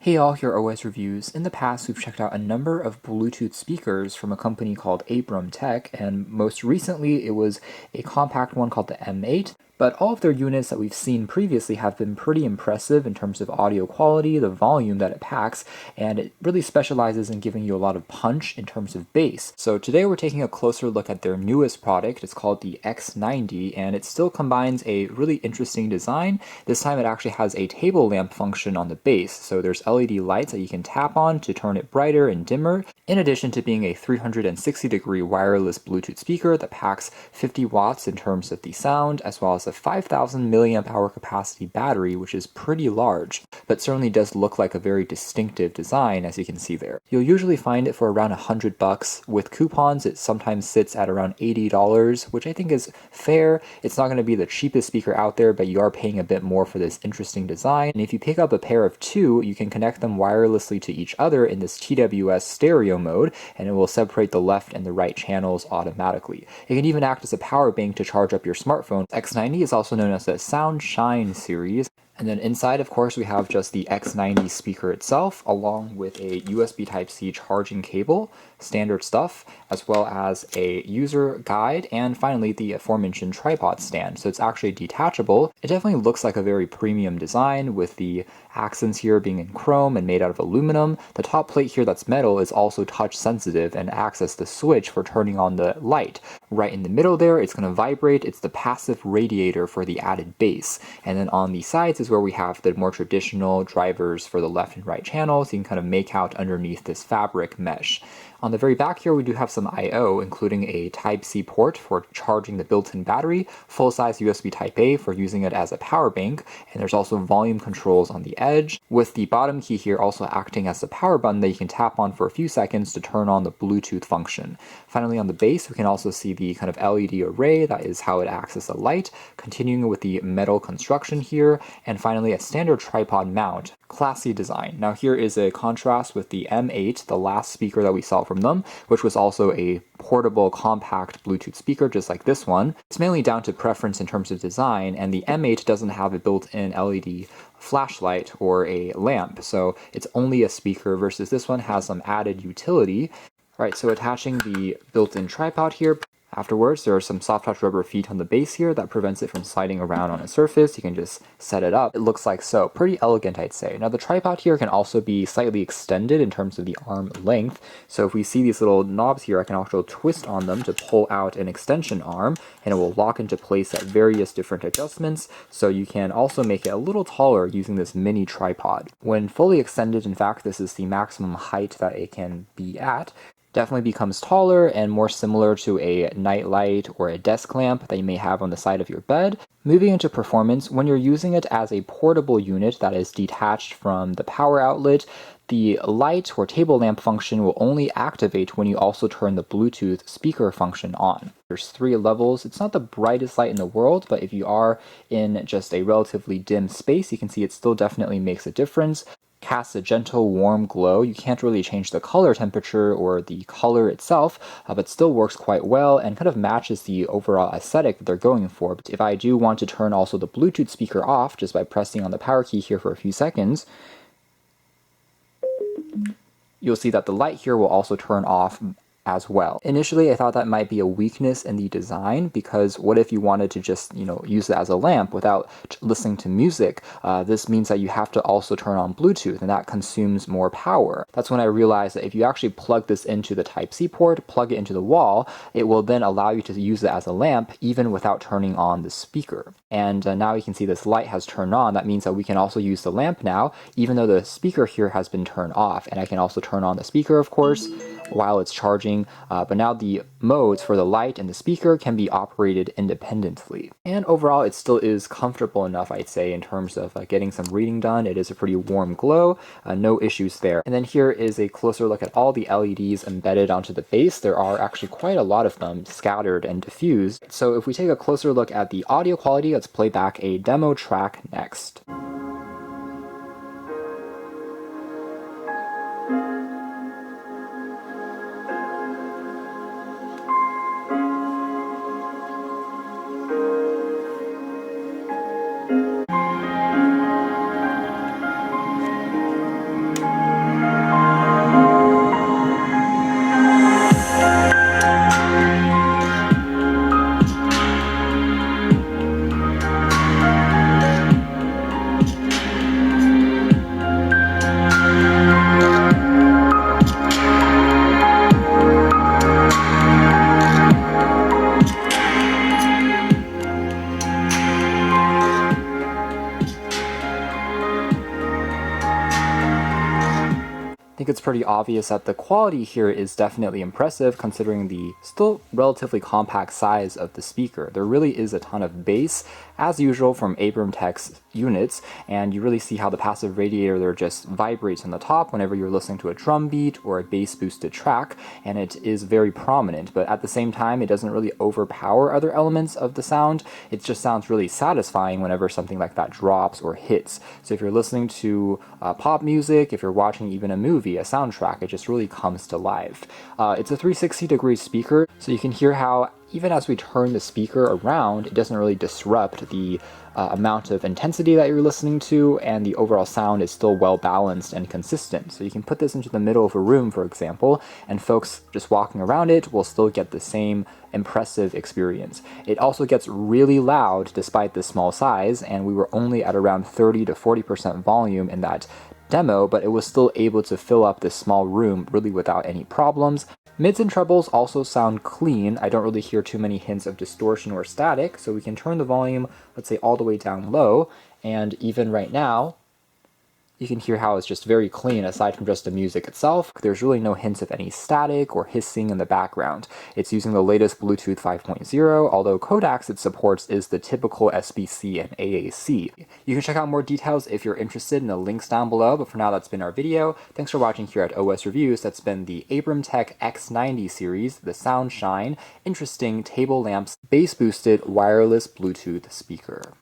Hey all, here are OS Reviews. In the past, we've checked out a number of Bluetooth speakers from a company called Abramtek, and most recently it was a compact one called the M8. But all of their units that we've seen previously have been pretty impressive in terms of audio quality, the volume that it packs, and it really specializes in giving you a lot of punch in terms of bass. So today we're taking a closer look at their newest product. It's called the X90, and it still combines a really interesting design. This time it actually has a table lamp function on the base, so there's LED lights that you can tap on to turn it brighter and dimmer, in addition to being a 360-degree wireless Bluetooth speaker that packs 50 watts in terms of the sound, as well as a 5,000 milliamp hour capacity battery, which is pretty large, but certainly does look like a very distinctive design, as you can see there. You'll usually find it for around $100. With coupons, it sometimes sits at around $80, which I think is fair. It's not going to be the cheapest speaker out there, but you are paying a bit more for this interesting design. And if you pick up a pair of two, you can connect them wirelessly to each other in this TWS stereo mode, and it will separate the left and the right channels automatically. It can even act as a power bank to charge up your smartphone. X90 is also known as the Soundshine series. And then inside, of course, we have just the X90 speaker itself, along with a USB Type-C charging cable, standard stuff, as well as a user guide, and finally the aforementioned tripod stand. So it's actually detachable. It definitely looks like a very premium design, with the accents here being in chrome and made out of aluminum. The top plate here that's metal is also touch sensitive and acts as the switch for turning on the light. Right in the middle there, it's going to vibrate. It's the passive radiator for the added bass. And then on the sides is where we have the more traditional drivers for the left and right channels. You can kind of make out underneath this fabric mesh. On the very back here, we do have some I/O, including a Type-C port for charging the built-in battery, full-size USB Type-A for using it as a power bank, and there's also volume controls on the edge, with the bottom key here also acting as a power button that you can tap on for a few seconds to turn on the Bluetooth function. Finally, on the base, we can also see the kind of LED array. That is how it acts as a light, continuing with the metal construction here, and finally a standard tripod mount. Classy design. Now here is a contrast with the M8, the last speaker that we saw from them, which was also a portable compact Bluetooth speaker just like this one. It's mainly down to preference in terms of design, and the M8 doesn't have a built-in LED flashlight or a lamp, so it's only a speaker, versus this one has some added utility. Alright, so attaching the built-in tripod here. Afterwards, there are some soft touch rubber feet on the base here that prevents it from sliding around on a surface. You can just set it up. It looks like so. Pretty elegant, I'd say. Now the tripod here can also be slightly extended in terms of the arm length. So if we see these little knobs here, I can also twist on them to pull out an extension arm, and it will lock into place at various different adjustments. So you can also make it a little taller using this mini tripod. When fully extended, in fact, this is the maximum height that it can be at. Definitely becomes taller and more similar to a night light or a desk lamp that you may have on the side of your bed. Moving into performance, when you're using it as a portable unit that is detached from the power outlet, the light or table lamp function will only activate when you also turn the Bluetooth speaker function on. There's 3 levels. It's not the brightest light in the world, but if you are in just a relatively dim space, you can see it still definitely makes a difference. Casts a gentle warm glow. You can't really change the color temperature or the color itself, but still works quite well and kind of matches the overall aesthetic that they're going for. If I do want to turn also the Bluetooth speaker off just by pressing on the power key here for a few seconds, you'll see that the light here will also turn off as well. Initially, I thought that might be a weakness in the design, because what if you wanted to just, use it as a lamp without listening to music? This means that you have to also turn on Bluetooth, and that consumes more power. That's when I realized that if you actually plug this into the Type-C port, plug it into the wall, it will then allow you to use it as a lamp even without turning on the speaker. And now you can see this light has turned on. That means that we can also use the lamp now, even though the speaker here has been turned off. And I can also turn on the speaker, of course, while it's charging, but now the modes for the light and the speaker can be operated independently. And overall, it still is comfortable enough, I'd say, in terms of getting some reading done. It is a pretty warm glow, no issues there. And then here is a closer look at all the LEDs embedded onto the base. There are actually quite a lot of them scattered and diffused. So if we take a closer look at the audio quality, let's play back a demo track next. think it's pretty obvious that the quality here is definitely impressive considering the still relatively compact size of the speaker. There really is a ton of bass, as usual from ARBRMTEK's units, and you really see how the passive radiator there just vibrates on the top whenever you're listening to a drum beat or a bass boosted track, and it is very prominent, but at the same time it doesn't really overpower other elements of the sound. It just sounds really satisfying whenever something like that drops or hits. So if you're listening to pop music, if you're watching even a movie, a soundtrack, it just really comes to life. It's a 360-degree speaker, so you can hear how even as we turn the speaker around, it doesn't really disrupt the amount of intensity that you're listening to, and the overall sound is still well balanced and consistent. So you can put this into the middle of a room, for example, and folks just walking around it will still get the same impressive experience. It also gets really loud despite the small size, and we were only at around 30 to 40% volume in that demo, but it was still able to fill up this small room really without any problems. Mids and trebles also sound clean. I don't really hear too many hints of distortion or static, so we can turn the volume, let's say, all the way down low, and even right now, you can hear how it's just very clean aside from just the music itself. There's really no hints of any static or hissing in the background. It's using the latest Bluetooth 5.0, although codecs it supports is the typical SBC and AAC. You can check out more details if you're interested in the links down below, but for now that's been our video. Thanks for watching here at OS Reviews. That's been the Abramtek X90 series, the Soundshine, interesting table lamps, bass boosted wireless Bluetooth speaker.